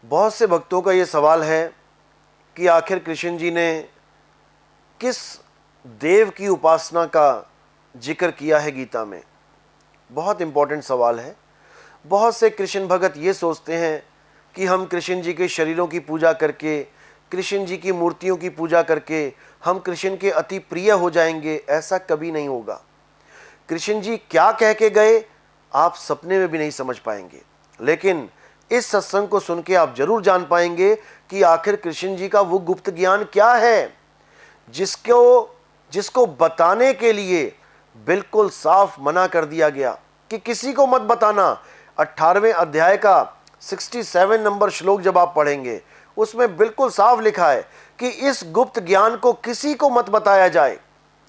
बहुत से भक्तों का ये सवाल है कि आखिर कृष्ण जी ने किस देव की उपासना का जिक्र किया है गीता में। बहुत इंपॉर्टेंट सवाल है। बहुत से कृष्ण भगत ये सोचते हैं कि हम कृष्ण जी के शरीरों की पूजा करके, कृष्ण जी की मूर्तियों की पूजा करके हम कृष्ण के अति प्रिय हो जाएंगे। ऐसा कभी नहीं होगा। कृष्ण जी क्या कह के गए आप सपने में भी नहीं समझ पाएंगे, लेकिन इस सत्संग को सुन के आप जरूर जान पाएंगे कि आखिर कृष्ण जी का वो गुप्त ज्ञान क्या है जिसको बताने के लिए बिल्कुल साफ मना कर दिया गया कि किसी को मत बताना। 18वें अध्याय का 67 नंबर श्लोक जब आप पढ़ेंगे उसमें बिल्कुल साफ लिखा है कि इस गुप्त ज्ञान को किसी को मत बताया जाए।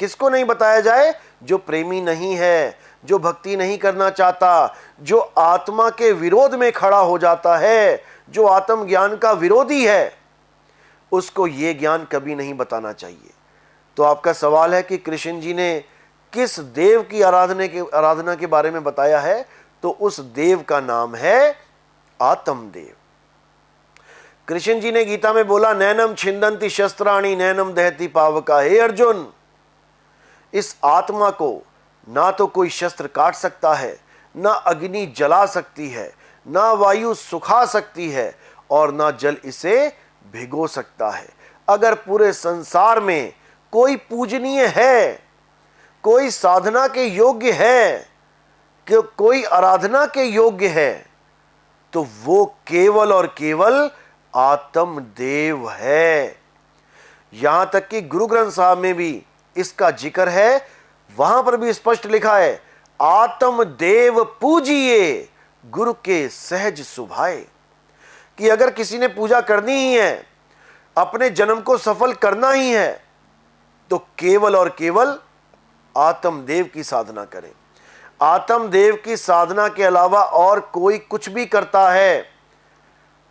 किसको नहीं बताया जाए? जो प्रेमी नहीं है, जो भक्ति नहीं करना चाहता, जो आत्मा के विरोध में खड़ा हो जाता है, जो आत्म ज्ञान का विरोधी है, उसको ये ज्ञान कभी नहीं बताना चाहिए। तो आपका सवाल है कि कृष्ण जी ने किस देव की आराधना के बारे में बताया है, तो उस देव का नाम है आत्म देव। कृष्ण जी ने गीता में बोला, नैनम छिंदंती शस्त्राणी नैनम दहती पावका। हे अर्जुन, इस आत्मा को ना तो कोई शस्त्र काट सकता है, ना अग्नि जला सकती है, ना वायु सुखा सकती है और ना जल इसे भिगो सकता है। अगर पूरे संसार में कोई पूजनीय है, कोई साधना के योग्य है, कि कोई आराधना के योग्य है, तो वो केवल और केवल आत्म देव है। यहां तक कि गुरु ग्रंथ साहब में भी इसका जिक्र है। वहां पर भी स्पष्ट लिखा है, आत्म देव पूजिए गुरु के सहज सुभाए। कि अगर किसी ने पूजा करनी ही है, अपने जन्म को सफल करना ही है, तो केवल और केवल आत्म देव की साधना करें। आत्म देव की साधना के अलावा और कोई कुछ भी करता है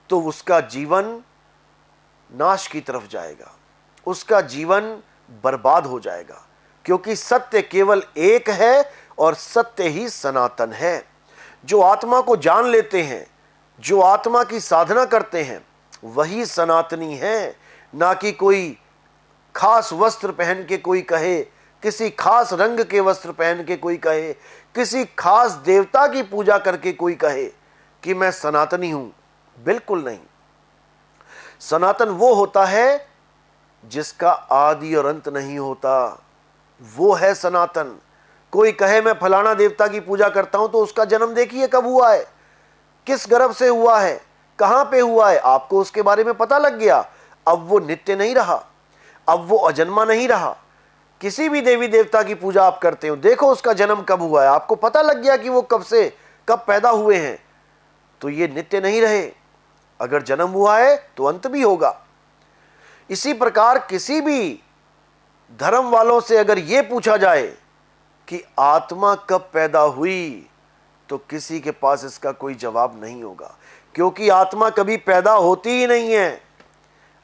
तो उसका जीवन नाश की तरफ जाएगा, उसका जीवन बर्बाद हो जाएगा। क्योंकि सत्य केवल एक है और सत्य ही सनातन है। जो आत्मा को जान लेते हैं, जो आत्मा की साधना करते हैं, वही सनातनी है। ना कि कोई खास वस्त्र पहन के कोई कहे, किसी खास रंग के वस्त्र पहन के कोई कहे, किसी खास देवता की पूजा करके कोई कहे कि मैं सनातनी हूं। बिल्कुल नहीं। सनातन वो होता है जिसका आदि और अंत नहीं होता, वो है सनातन। कोई कहे मैं फलाना देवता की पूजा करता हूं, तो उसका जन्म देखिए कब हुआ है, किस गर्भ से हुआ है, कहां पे हुआ है, आपको उसके बारे में पता लग गया। अब वो नित्य नहीं रहा, अब वो अजन्मा नहीं रहा। किसी भी देवी देवता की पूजा आप करते हो, देखो उसका जन्म कब हुआ है, आपको पता लग गया कि वो कब पैदा हुए हैं, तो ये नित्य नहीं रहे। अगर जन्म हुआ है तो अंत भी होगा। इसी प्रकार किसी भी धर्म वालों से अगर यह पूछा जाए कि आत्मा कब पैदा हुई, तो किसी के पास इसका कोई जवाब नहीं होगा। क्योंकि आत्मा कभी पैदा होती ही नहीं है।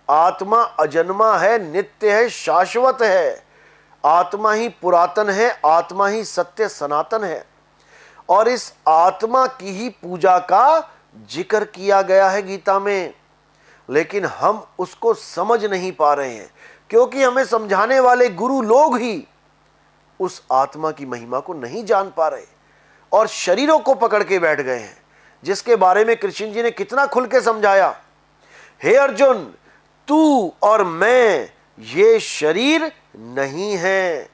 आत्मा अजन्मा है, नित्य है, शाश्वत है। आत्मा ही पुरातन है, आत्मा ही सत्य सनातन है। और इस आत्मा की ही पूजा का जिक्र किया गया है गीता में, लेकिन हम उसको समझ नहीं पा रहे हैं। क्योंकि हमें समझाने वाले गुरु लोग ही उस आत्मा की महिमा को नहीं जान पा रहे और शरीरों को पकड़ के बैठ गए हैं, जिसके बारे में कृष्ण जी ने कितना खुल के समझाया। हे अर्जुन, तू और मैं ये शरीर नहीं है,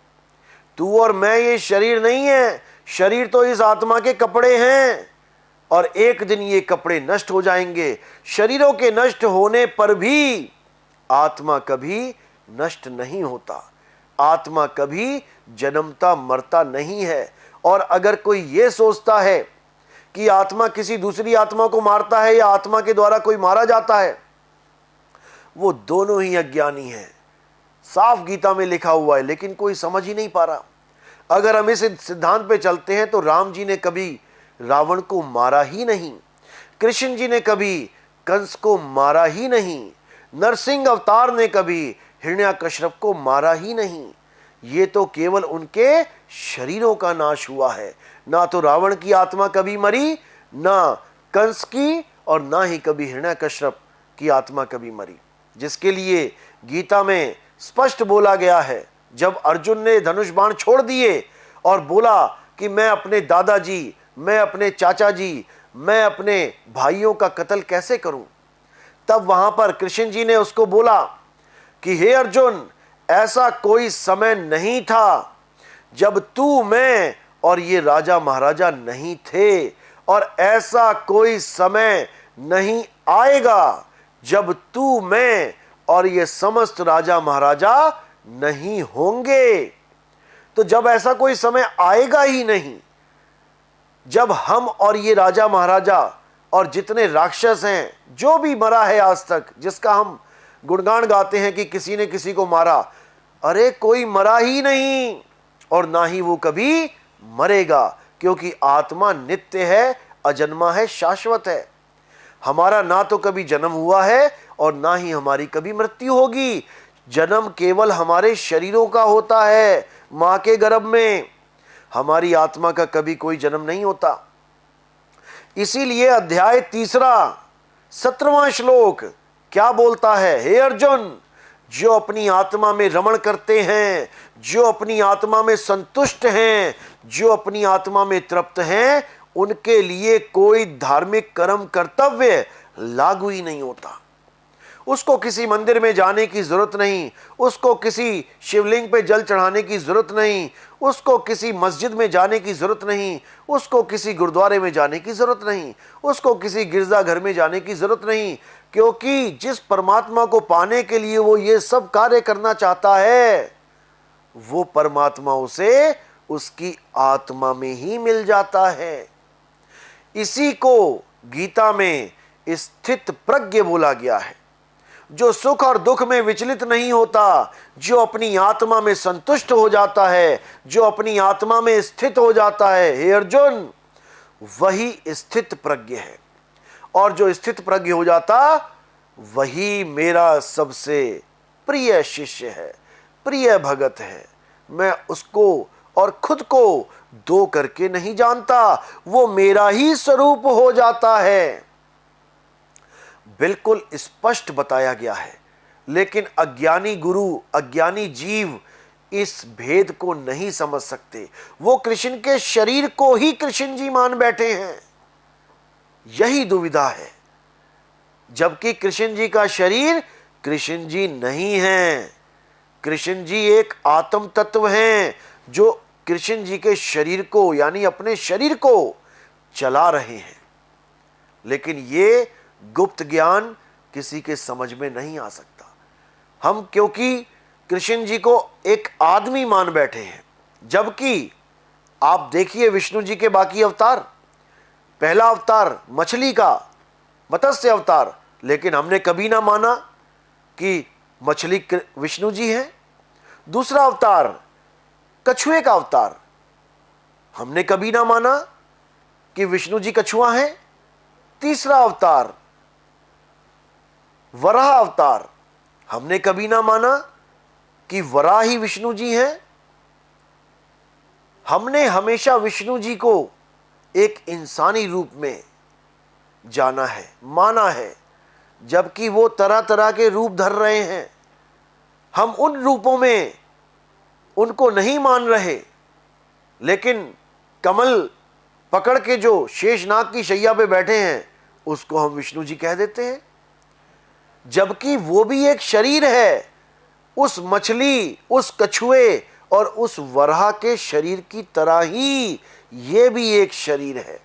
तू और मैं ये शरीर नहीं है। शरीर तो इस आत्मा के कपड़े हैं और एक दिन ये कपड़े नष्ट हो जाएंगे। शरीरों के नष्ट होने पर भी आत्मा कभी नष्ट नहीं होता, आत्मा कभी जन्मता मरता नहीं है। और अगर कोई ये सोचता है कि आत्मा किसी दूसरी आत्मा को मारता है या आत्मा के द्वारा कोई मारा जाता है, वो दोनों ही अज्ञानी है। साफ गीता में लिखा हुआ है, लेकिन कोई समझ ही नहीं पा रहा। अगर हम इस सिद्धांत पे चलते हैं तो राम जी ने कभी रावण को मारा ही नहीं, कृष्ण जी ने कभी कंस को मारा ही नहीं, नरसिंह अवतार ने कभी हिरण्याकश्यप को मारा ही नहीं। ये तो केवल उनके शरीरों का नाश हुआ है। ना तो रावण की आत्मा कभी मरी, ना कंस की और ना ही कभी हिरण्यकश्यप की आत्मा कभी मरी, जिसके लिए गीता में स्पष्ट बोला गया है। जब अर्जुन ने धनुष बाण छोड़ दिए और बोला कि मैं अपने दादाजी, मैं अपने चाचा जी, मैं अपने भाइयों का कत्ल कैसे करूं, तब वहां पर कृष्ण जी ने उसको बोला कि हे अर्जुन, ऐसा कोई समय नहीं था जब तू, मैं और ये राजा महाराजा नहीं थे, और ऐसा कोई समय नहीं आएगा जब तू, मैं और ये समस्त राजा महाराजा नहीं होंगे। तो जब ऐसा कोई समय आएगा ही नहीं, जब हम और ये राजा महाराजा और जितने राक्षस हैं, जो भी मरा है आज तक, जिसका हम गुणगान गाते हैं कि किसी ने किसी को मारा, अरे कोई मरा ही नहीं और ना ही वो कभी मरेगा, क्योंकि आत्मा नित्य है, अजन्मा है, शाश्वत है। हमारा ना तो कभी जन्म हुआ है और ना ही हमारी कभी मृत्यु होगी। जन्म केवल हमारे शरीरों का होता है मां के गर्भ में, हमारी आत्मा का कभी कोई जन्म नहीं होता। इसीलिए अध्याय 3 17वां श्लोक क्या बोलता है? हे अर्जुन, जो अपनी आत्मा में रमण करते हैं, जो अपनी आत्मा में संतुष्ट हैं, जो अपनी आत्मा में तृप्त हैं, उनके लिए कोई धार्मिक कर्म कर्तव्य लागू ही नहीं होता। उसको किसी मंदिर में जाने की जरूरत नहीं, उसको किसी शिवलिंग पे जल चढ़ाने की जरूरत नहीं, उसको किसी मस्जिद में जाने की जरूरत नहीं, उसको किसी गुरुद्वारे में जाने की जरूरत नहीं, उसको किसी गिरजाघर में जाने की जरूरत नहीं, क्योंकि जिस परमात्मा को पाने के लिए वो ये सब कार्य करना चाहता है, वो परमात्मा उसे उसकी आत्मा में ही मिल जाता है। इसी को गीता में स्थित प्रज्ञ बोला गया है, जो सुख और दुख में विचलित नहीं होता, जो अपनी आत्मा में संतुष्ट हो जाता है, जो अपनी आत्मा में स्थित हो जाता है। हे अर्जुन, वही स्थित प्रज्ञ है, और जो स्थित प्रज्ञ हो जाता वही मेरा सबसे प्रिय शिष्य है, प्रिय भगत है। मैं उसको और खुद को दो करके नहीं जानता, वो मेरा ही स्वरूप हो जाता है। बिल्कुल स्पष्ट बताया गया है, लेकिन अज्ञानी गुरु, अज्ञानी जीव इस भेद को नहीं समझ सकते। वो कृष्ण के शरीर को ही कृष्ण जी मान बैठे हैं, यही दुविधा है, जबकि कृष्ण जी का शरीर कृष्ण जी नहीं है। कृष्ण जी एक आत्म तत्व हैं जो कृष्ण जी के शरीर को, यानी अपने शरीर को चला रहे हैं। लेकिन ये गुप्त ज्ञान किसी के समझ में नहीं आ सकता। हम क्योंकि कृष्ण जी को एक आदमी मान बैठे हैं, जबकि आप देखिए विष्णु जी के बाकी अवतार, पहला अवतार मछली का, मत्स्य अवतार, लेकिन हमने कभी ना माना कि मछली विष्णु जी है। दूसरा अवतार कछुए का अवतार, हमने कभी ना माना कि विष्णु जी कछुआ है। तीसरा अवतार वराह अवतार, हमने कभी ना माना कि वराह ही विष्णु जी हैं। हमने हमेशा विष्णु जी को एक इंसानी रूप में जाना है, माना है, जबकि वो तरह तरह के रूप धर रहे हैं। हम उन रूपों में उनको नहीं मान रहे, लेकिन कमल पकड़ के जो शेषनाग की शैया पे बैठे हैं उसको हम विष्णु जी कह देते हैं, जबकि वो भी एक शरीर है। उस मछली, उस कछुए और उस वराह के शरीर की तरह ही ये भी एक शरीर है।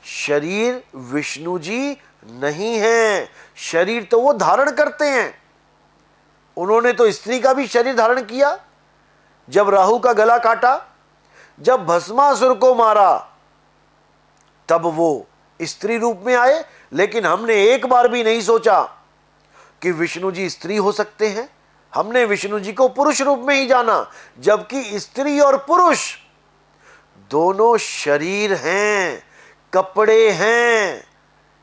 शरीर विष्णु जी नहीं है, शरीर तो वो धारण करते हैं। उन्होंने तो स्त्री का भी शरीर धारण किया, जब राहु का गला काटा, जब भस्मासुर को मारा, तब वो स्त्री रूप में आए। लेकिन हमने एक बार भी नहीं सोचा कि विष्णु जी स्त्री हो सकते हैं। हमने विष्णु जी को पुरुष रूप में ही जाना, जबकि स्त्री और पुरुष दोनों शरीर हैं, कपड़े हैं।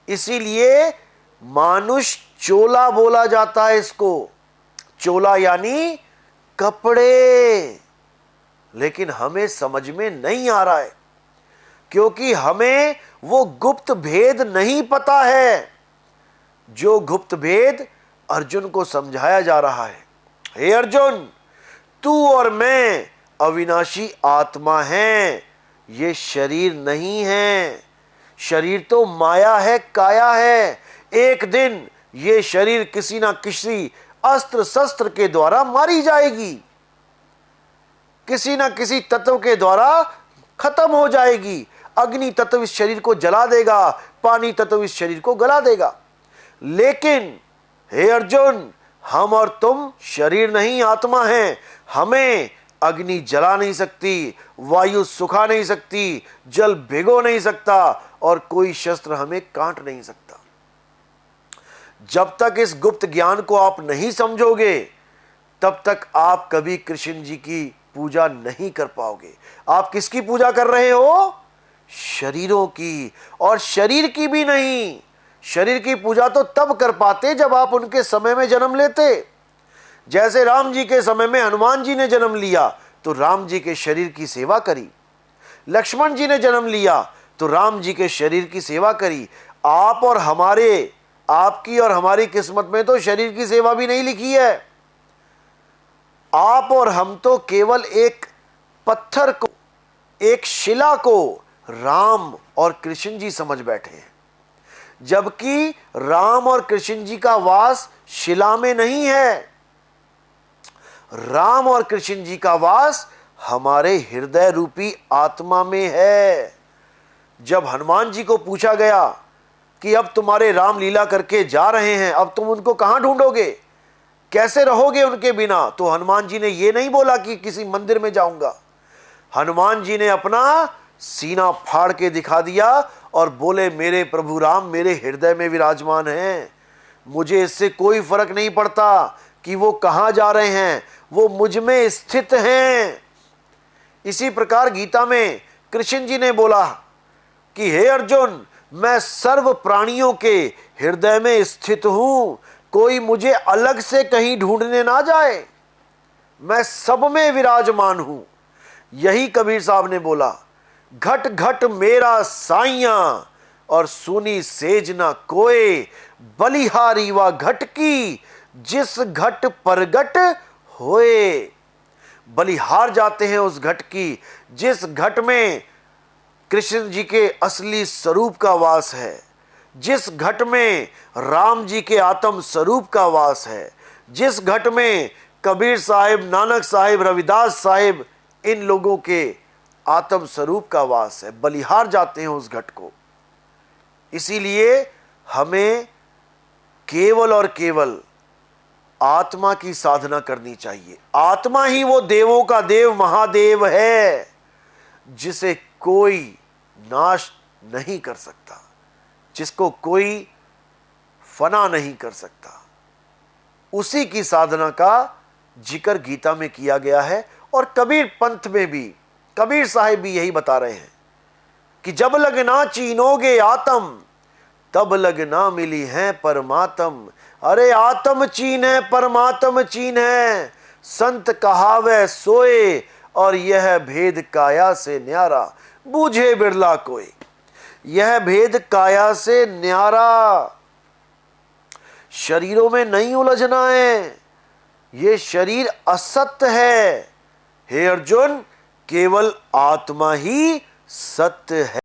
इसीलिए मानुष चोला बोला जाता है इसको, चोला यानी कपड़े। लेकिन हमें समझ में नहीं आ रहा है, क्योंकि हमें वो गुप्त भेद नहीं पता है, जो गुप्त भेद अर्जुन को समझाया जा रहा है। हे अर्जुन, तू और मैं अविनाशी आत्मा हैं, ये शरीर नहीं है। शरीर तो माया है, काया है। एक दिन ये शरीर किसी ना किसी अस्त्र शस्त्र के द्वारा मारी जाएगी, किसी ना किसी तत्व के द्वारा खत्म हो जाएगी। अग्नि तत्व इस शरीर को जला देगा, पानी तत्व इस शरीर को गला देगा। लेकिन हे अर्जुन, हम और तुम शरीर नहीं, आत्मा हैं। हमें अग्नि जला नहीं सकती, वायु सुखा नहीं सकती, जल भिगो नहीं सकता और कोई शस्त्र हमें काट नहीं सकता। जब तक इस गुप्त ज्ञान को आप नहीं समझोगे, तब तक आप कभी कृष्ण जी की पूजा नहीं कर पाओगे। आप किसकी पूजा कर रहे हो? शरीरों की, और शरीर की भी नहीं। शरीर की पूजा तो तब कर पाते जब आप उनके समय में जन्म लेते। जैसे राम जी के समय में हनुमान जी ने जन्म लिया तो राम जी के शरीर की सेवा करी, लक्ष्मण जी ने जन्म लिया तो राम जी के शरीर की सेवा करी। आप और हमारे, आपकी और हमारी किस्मत में तो शरीर की सेवा भी नहीं लिखी है। आप और हम तो केवल एक पत्थर को, एक शिला को राम और कृष्ण जी समझ बैठे हैं, जबकि राम और कृष्ण जी का वास शिला में नहीं है। राम और कृष्ण जी का वास हमारे हृदय रूपी आत्मा में है। जब हनुमान जी को पूछा गया कि अब तुम्हारे राम लीला करके जा रहे हैं, अब तुम उनको कहां ढूंढोगे, कैसे रहोगे उनके बिना, तो हनुमान जी ने यह नहीं बोला कि किसी मंदिर में जाऊंगा। हनुमान जी ने अपना सीना फाड़ के दिखा दिया और बोले, मेरे प्रभु राम मेरे हृदय में विराजमान हैं। मुझे इससे कोई फर्क नहीं पड़ता कि वो कहां जा रहे हैं, वो मुझ में स्थित हैं। इसी प्रकार गीता में कृष्ण जी ने बोला कि हे अर्जुन, मैं सर्व प्राणियों के हृदय में स्थित हूं, कोई मुझे अलग से कहीं ढूंढने ना जाए, मैं सब में विराजमान हूं। यही कबीर साहब ने बोला, घट घट मेरा साइया और सुनी सेज ना कोय, बलिहारी व घट की जिस घट परगट होए। बलिहार जाते हैं उस घट की जिस घट में कृष्ण जी के असली स्वरूप का वास है, जिस घट में राम जी के आत्म स्वरूप का वास है, जिस घट में कबीर साहिब, नानक साहिब, रविदास साहिब, इन लोगों के आत्म स्वरूप का वास है। बलिहार जाते हैं उस घट को। इसीलिए हमें केवल और केवल आत्मा की साधना करनी चाहिए। आत्मा ही वो देवों का देव महादेव है, जिसे कोई नाश नहीं कर सकता, जिसको कोई फना नहीं कर सकता। उसी की साधना का जिक्र गीता में किया गया है। और कबीर पंथ में भी कबीर साहिब भी यही बता रहे हैं कि जब लगना चीनोगे आत्म, तब लगना मिली है परमात्म। अरे आत्म चीन है, परमात्म चीन है, संत कहावे सोए, और यह भेद काया से न्यारा, बूझे बिरला कोई। यह भेद काया से न्यारा, शरीरों में नहीं उलझना है। ये शरीर असत्य है। हे अर्जुन, केवल आत्मा ही सत्य है।